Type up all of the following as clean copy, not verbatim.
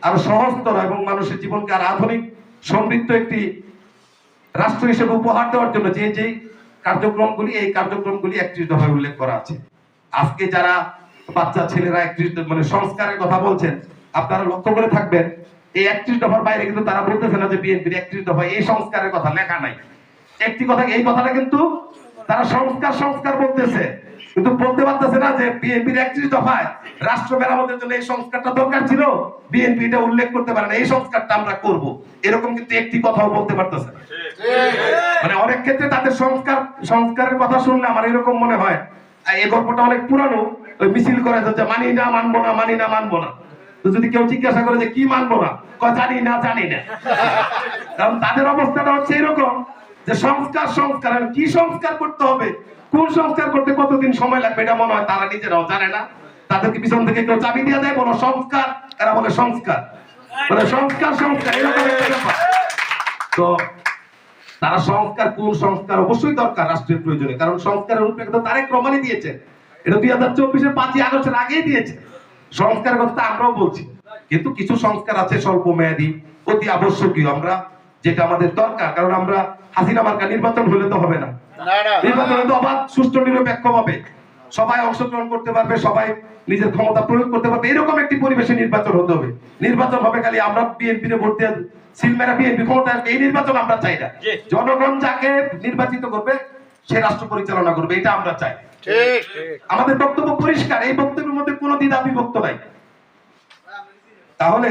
আরো সহজতর এবং মানুষের জীবনকে আর আধুনিক সমৃদ্ধ একটি রাষ্ট্র হিসেবে উপহার দেওয়ার জন্য যে যে কার্যক্রমগুলি, এই কার্যক্রমগুলি 31 দফায় উল্লেখ করা আছে। আজকে যারা বাচ্চা ছেলেরা 31 মানে সংস্কারের কথা বলছেন, আপনারা লক্ষ্য করে থাকবেন এই 31 দফার বাইরে কিন্তু তারা বলতেছে না যে বিএনপির 31 দফায় এই সংস্কারের কথা লেখা নাই। একটি কথা, এই কথাটা কিন্তু তারা সংস্কার সংস্কার বলতেছে, কিন্তু বলতে পারতেছে না যে বিএনপির 31 দফায় রাষ্ট্র মেরামতের জন্য এই সংস্কারটা দরকার ছিল, বিএনপি এটা উল্লেখ করতে পারে না এই সংস্কারটা আমরা করব, এরকম কিন্তু একটি কথাও বলতে পারতেছে না। মানে অনেক ক্ষেত্রে তাদের সংস্কারের কথা শুনলে আমার এরকম মনে হয় এই গল্পটা অনেক পুরানো, ওই মিছিল করে যে মানি না মানবো না, মানি না মানবো না। তো যদি কেউ জিজ্ঞাসা করে যে কি মানবো না, জানি না জানি না। কারণ তাদের অবস্থাটা হচ্ছে এরকম যে সংস্কার সংস্কার, কি সংস্কার করতে হবে, কোন সংস্কার করতে কতদিন সময় লাগবে এটা মনে হয় তারা নিজেরাও জানে না। তাদেরকে পিছন থেকে কেউ চাবি দিয়ে দেয়, বলো সংস্কার, এরা বলে সংস্কার, বলে সংস্কার সংস্কার, এরকম একটা ব্যাপার। তো তারা সংস্কার, কোন সংস্কার অবশ্যই দরকার রাষ্ট্রের প্রয়োজনে, কারণ সংস্কারের রূপরেখা তো তারেক রহমানই দিয়েছে, এটা 2024-এর 5ই আগস্টের আগেই দিয়েছে। সংস্কারের কথা আমরাও বলছি, কিন্তু কিছু সংস্কার আছে স্বল্প মেয়াদী, অতি আবশ্যকীয়, আমরা যেটা আমাদের দরকার। কারণ আমরা হাসিনা মার্কা নির্বাচন হলে তো হবে না, নির্বাচন হলে তো অবাধ সুষ্ঠু নিরপেক্ষ হবে, সবাই অংশগ্রহণ করতে পারবে, সবাই নিজের ক্ষমতা প্রয়োগ করতে পারবে, এরকম একটি পরিবেশে নির্বাচন হতে হবে। নির্বাচন হবে খালি আমরা বিএনপি রে ভোট দিয়ে সিলমেরা বিএনপি ক্ষমতা আসবে, এই নির্বাচন আমরা চাই না। জনগণ যাকে নির্বাচিত করবে সে রাষ্ট্র পরিচালনা করবে, এটা আমরা চাই। আমাদের বক্তব্য পরিষ্কার, এই বক্তব্যের মধ্যে কোনো দ্বিধা বিভক্ত নাই। তাহলে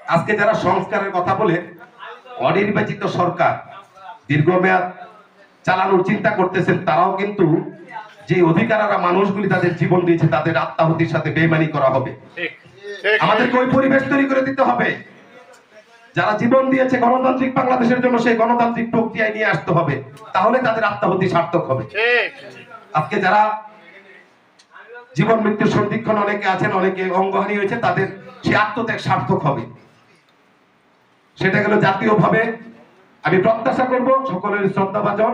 আজকে যারা সংস্কারের কথা বলে অনির্বাচিত সরকার দীর্ঘমেয়াদ চালানোর চিন্তা করতেছেন, তারাও কিন্তু যে অধিকাররা মানুষগুলি তাদের জীবন দিয়েছে তাদের আত্মাহুতির সাথে বেইমানি করা হবে। আমাদেরকে ওই পরিবেশ তৈরি করে দিতে হবে, যারা জীবন দিয়েছে গণতান্ত্রিক বাংলাদেশের জন্য সেই গণতান্ত্রিক প্রক্রিয়ায় নিয়ে আসতে হবে, তাহলে তাদের আত্মাহুতি সার্থক হবে। আজকে যারা জীবন মৃত্যুর সন্ধিক্ষণ অনেকে আছেন, অনেকে অঙ্গহানি হয়েছে, তাদের সেই আত্মত্যাগ সার্থক হবে। সেটা গেল জাতীয়ভাবে। আমি প্রত্যাশা করব সকলের শ্রদ্ধাভাজন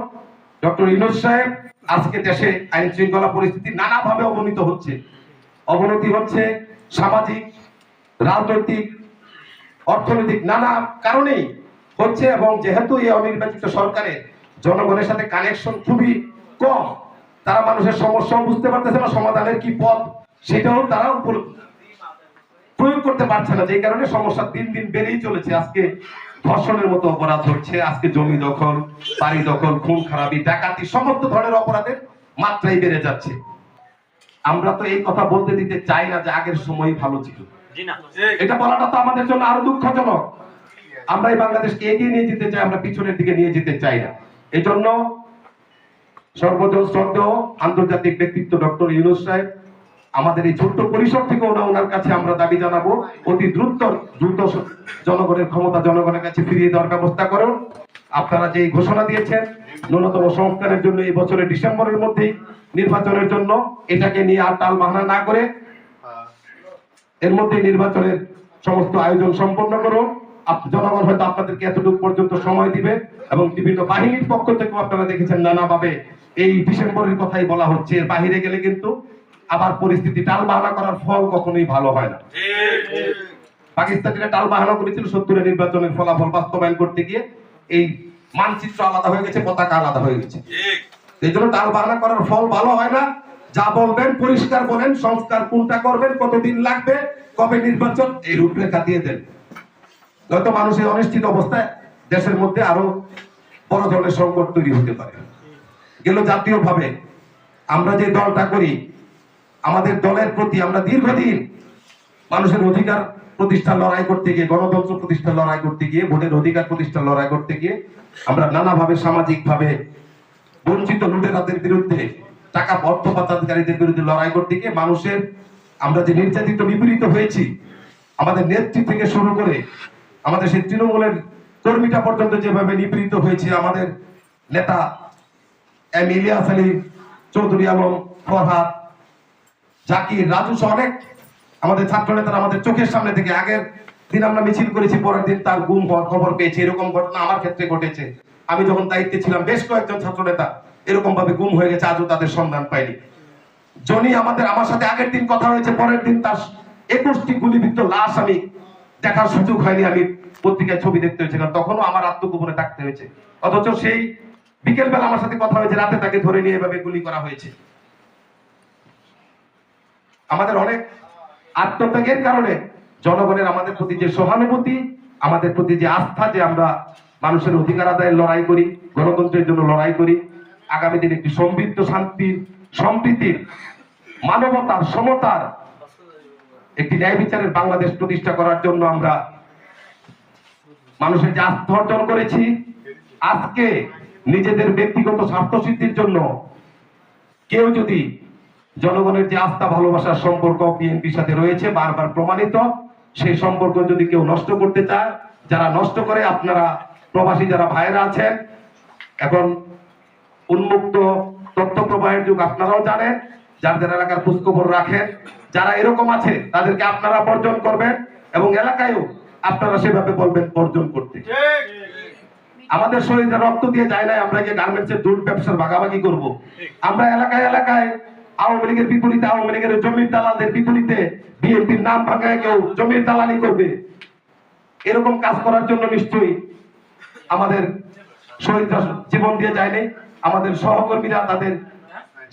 ডক্টর ইউনূস সাহেব, আজকে দেশে আইন শৃঙ্খলা পরিস্থিতি নানাভাবে অবনতি হচ্ছে, সামাজিক, রাজনৈতিক, অর্থনৈতিক নানা কারণেই হচ্ছে, এবং যেহেতু এই অনির্বাচিত সরকারের জনগণের সাথে কানেকশন খুবই কম, তারা মানুষের সমস্যাও বুঝতে পারতেছে না, সমাধানের কি পথ সেটাও তারা প্রয়োগ করতে পারছে না, যে কারণে সমস্যা দিন দিন বেড়েই চলেছে। আজকে ধর্ষণের মতো অপরাধ হচ্ছে, আজকে জমি দখল, বাড়ি দখল, খুন খারাপি, ডাকাতি, সমস্ত ধরনের অপরাধের মাত্রাই বেড়ে যাচ্ছে। আমরা তো এই কথা বলতে দিতে চাই না যে আগের সময় ভালো ছিল, এটা বলাটা তো আমাদের জন্য আরো দুঃখজনক। আমরা এই বাংলাদেশকে এগিয়ে নিয়ে যেতে চাই, আমরা পিছনের দিকে নিয়ে যেতে চাই না। এই জন্য সর্বজন শ্রদ্ধেয় আন্তর্জাতিক ব্যক্তিত্ব ডক্টর ইউনূস সাহেব, আমাদের এই ছোট্ট পরিসর থেকে ওনার কাছে আমরা দাবি জানাবো অতি দ্রুত জনগণের ক্ষমতা জনগণের কাছে ফিরিয়ে দেওয়ার ব্যবস্থা করুন। আপনারা যে ঘোষণা দিয়েছেন ন্যূনতম সংস্কারের জন্য এই বছরের ডিসেম্বরের মধ্যেই নির্বাচনের জন্য, এটাকে নিয়ে আর টাল বাহানা না করে এর মধ্যে নির্বাচনের সমস্ত আয়োজন সম্পন্ন করুন। জনগণ হয়তো আপনাদেরকে এতটুকু পর্যন্ত সময় দিবে, এবং বিভিন্ন বাহিনীর পক্ষ থেকে আপনারা দেখেছেন নানাভাবে এই ডিসেম্বরের কথাই বলা হচ্ছে। এর বাহিরে গেলে কিন্তু আবার পরিস্থিতি, টাল বাহানা করার ফল কখনোই ভালো হয় না। পাকিস্তানিরা টাল বাহানা করেছিল 70-এর নির্বাচনের ফলাফল বাস্তবায়ন করতে গিয়ে, এই মানচিত্র আলাদা হয়ে গেছে, পতাকা আলাদা হয়ে গেছে। এই জন্য টাল বাহানা করার ফল ভালো হয় না। যা বলবেন পরিষ্কার বলেন, সংস্কার কোনটা করবেন, কতদিন লাগবে, কবে নির্বাচন, এই রূপরেখা দিয়ে দেন। হয়তো মানুষের অনিশ্চিত অবস্থায় দেশের মধ্যে আরো বড় ধরনের সংকট তৈরি হতে পারে। গেল জাতীয়ভাবে আমরা যে দলটা করি, আমাদের দলের প্রতি আমরা দীর্ঘদিন মানুষের অধিকার প্রতিষ্ঠার লড়াই করতে গিয়ে, গণতন্ত্র প্রতিষ্ঠার লড়াই করতে গিয়ে, ভোটের অধিকার প্রতিষ্ঠার লড়াই করতে গিয়ে আমরা নানাভাবে সামাজিকভাবে বঞ্চিত লুটেরাদের বিরুদ্ধে, টাকা অর্থ পাচারকারীদের বিরুদ্ধে লড়াই করতে গিয়ে মানুষের, আমরা যে নির্যাতিত নিপীড়িত হয়েছি, আমাদের নেত্রী থেকে শুরু করে আমাদের সেই তৃণমূলের কর্মীটা পর্যন্ত যেভাবে নিপীড়িত হয়েছে, আমাদের নেতা এম ইলিয়াস আলী, চৌধুরী আলম, ফরহাদ, জাকির, রাজু সহ অনেক আমাদের ছাত্র নেতারা আমাদের চোখের সামনে থেকে, আগের দিন আমরা মিছিল করেছি, পরের দিন তার গুম হওয়ার খবর পেয়েছি। এরকম ঘটনা আমার ক্ষেত্রে ঘটেছে। আমি যখন দায়িত্বে ছিলাম বেশ কয়েকজন ছাত্র নেতা এরকম ভাবে গুম হয়ে গেছে, আজও তাদের সন্ধান পাইনি। জনি আমার সাথে আগের দিন কথা হয়েছে, পরের দিন তার 21টি গুলিবিদ্ধ লাশ আমি দেখার সুযোগ হয়নি, আমি পত্রিকায় ছবি দেখতে হয়েছে, কারণ তখনও আমার আত্মগোপনে থাকতে হয়েছে। অথচ সেই বিকেল বেলা আমার সাথে কথা হয়েছে, রাতে তাকে ধরে নিয়ে এভাবে গুলি করা হয়েছে। আমাদের অনেক আত্মত্যাগের কারণে জনগণের আমাদের প্রতি যে সহানুভূতি, আমাদের প্রতি যে আস্থা, যে আমরা মানুষের অধিকার আদায়ের লড়াই করি, গণতন্ত্রের জন্য লড়াই করি, আগামী দিনে একটি সমৃদ্ধ, শান্তির, সম্প্রীতির, মানবতার, সমতার একটি ন্যায় বিচারের বাংলাদেশ প্রতিষ্ঠা করার জন্য আমরা মানুষের যে আস্থা অর্জন করেছি, আজকে নিজেদের ব্যক্তিগত স্বার্থ সিদ্ধির জন্য কেউ যদি জনগণের যে আস্থা ভালোবাসার সম্পর্ক বিএনপির সাথে রয়েছে, বারবার প্রমাণিত, সেই সম্পর্ক যদি কেউ নষ্ট করতে চায়, যারা নষ্ট করে, আপনারা প্রবাসী যারা ভাইয়েরা আছেন, এখন উন্মুক্ত তথ্য প্রবাহের যুগ, আপনারাও জানেন, যাদের এলাকার খোঁজখবর রাখেন, যারা এরকম আছে তাদেরকে আপনারা বর্জন করবেন, এবং এলাকায়ও আপনারা সেভাবে বলবেন বর্জন করতে। আমাদের শহীদরা রক্ত দিয়ে যায় নাই আমরা গিয়ে গার্মেন্টসের দুধ ব্যবসার ভাগাভাগি করব। আমরা এলাকায় এলাকায় আওয়ামী লীগের বিপরীতে, আওয়ামী লীগের জমির দালালদের বিপরীতে বিএনপির নাম ভাঙায় কেউ জমির দালালি করবে, এরকম কাজ করার জন্য নিশ্চয়ই আমাদের শহীদরা জীবন দিয়ে যায়নি, আমাদের সহকর্মীরা তাদের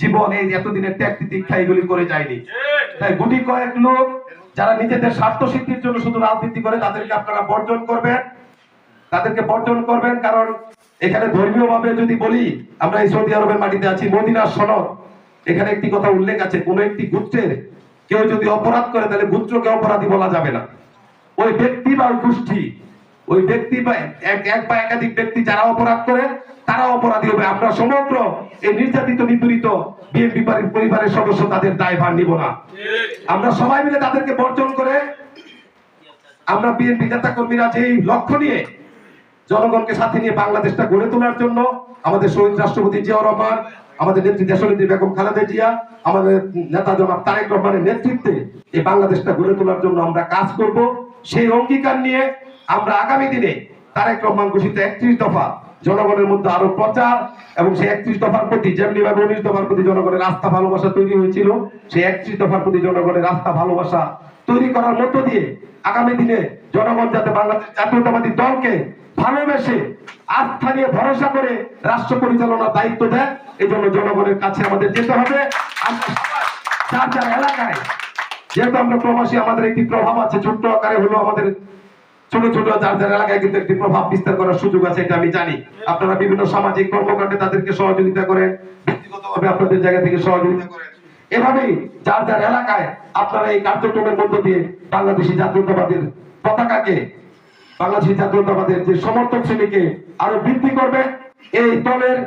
জীবন এই এতদিনের ত্যাগ তিতিক্ষা এগুলি করে যায়নি। তাই গুটি কয়েক লোক যারা নিজেদের স্বার্থ সিদ্ধির জন্য শুধু রাজনীতি করে, তাদেরকে আপনারা বর্জন করবেন, তাদেরকে বর্জন করবেন। কারণ এখানে ধর্মীয় ভাবে যদি বলি, আমরা এই সৌদি আরবের মাটিতে আছি, মদিনার সনদ, এখানে একটি কথা উল্লেখ আছে, কোন একটি গোত্রের কেউ যদি অপরাধ করে তাহলে গোত্রকে অপরাধী বলা যাবে না, ওই ব্যক্তি বা গোষ্ঠী, ওই ব্যক্তি বা এক বা একাধিক ব্যক্তি যারা অপরাধ করে তারা অপরাধী হবে। আমরা সমগ্র এই নির্যাতিত নিপীড়িত বিএনপি পরিবারের সদস্য তাদের দায়ভার নিব না। আমরা সবাই মিলে তাদেরকে বর্জন করে আমরা বিএনপি নেতা কর্মীরা যেই লক্ষ্য নিয়ে জনগণকে সাথে নিয়ে বাংলাদেশটা গড়ে তোলার জন্য, আমাদের শহীদ রাষ্ট্রপতি জিয়াউর রহমান, আমাদের নেত্রী দেশনেত্রী বেগম খালেদা জিয়া, আমাদের নেতা জনাব তারেক রহমানের নেতৃত্বে এই বাংলাদেশটা গড়ে তোলার জন্য আমরা কাজ করব। সেই অঙ্গীকার নিয়ে আমরা আগামী দিনে তারেক রহমান ঘোষিত 31 দফা জনগণের মধ্যে আরো প্রচার, এবং সেই 31 দফার প্রতি যেমনি ভাবে 19 দফার প্রতি জনগণের আস্থা ভালোবাসা তৈরি হয়েছিল, সেই 31 দফার প্রতি জনগণের আস্থা ভালোবাসা তৈরি করার মধ্য দিয়ে আগামী দিনে জনগণ যাতে বাংলাদেশ জাতীয়তাবাদী দলকে ভালোবেসে, আস্থা নিয়ে, ভরসা করে রাষ্ট্র পরিচালনার দায়িত্ব দেয়, এই জন্য জনগণের কাছে আমাদের যেতে হবে। যার যার এলাকায়, যেহেতু আমরা প্রবাসী, আমাদের একটি প্রভাব আছে, ছোট্ট আকারে হলো আমাদের ছোট ছোট যার যার এলাকায় কিন্তু একটি প্রভাব বিস্তার করার সুযোগ আছে, এটা আমি জানি। আপনারা বিভিন্ন সামাজিক কর্মকাণ্ডে তাদেরকে সহযোগিতা করেন, ব্যক্তিগতভাবে আপনাদের জায়গা থেকে সহযোগিতা করেন। এভাবেই যার যার এলাকায় আপনারা এই কার্যক্রমের মধ্য দিয়ে বাংলাদেশী জাতীয়তাবাদের পতাকাকে, বাংলাদেশী জাতীয়তাবাদের যে সমর্থক শ্রেণীকে আরো বৃদ্ধি করবে। এই দলের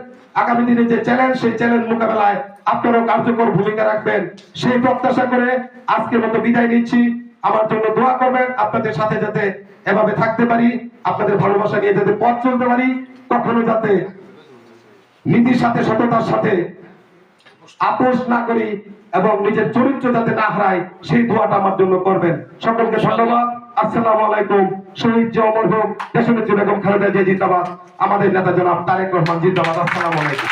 আগামী দিনে যে চ্যালেঞ্জ, সেই চ্যালেঞ্জ মোকাবেলায় আপনারাও কার্যকর ভূমিকা রাখবেন, সেই প্রত্যাশা করে আজকের মতো বিদায় নিচ্ছি। আমার জন্য দোয়া করবেন, আপনাদের সাথে যাতে এভাবে থাকতে পারি, আপনাদের ভালোবাসা নিয়ে যাতে পথ চলতে পারি, কখনো যাতে নীতির সাথে, সততার সাথে আপোষ না করি, এবং নিজের চরিত্র যাতে না হারাই, সেই দোয়াটা আমার জন্য করবেন। সকলকে ধন্যবাদ। আসসালামু আলাইকুম। শহীদ যে অমর হোক, দেশনেত্রী বেগম খালেদা জিয়া জিন্দাবাদ, আমাদের নেতা জনাব তারেক রহমান জিন্দাবাদ। আসসালামু আলাইকুম।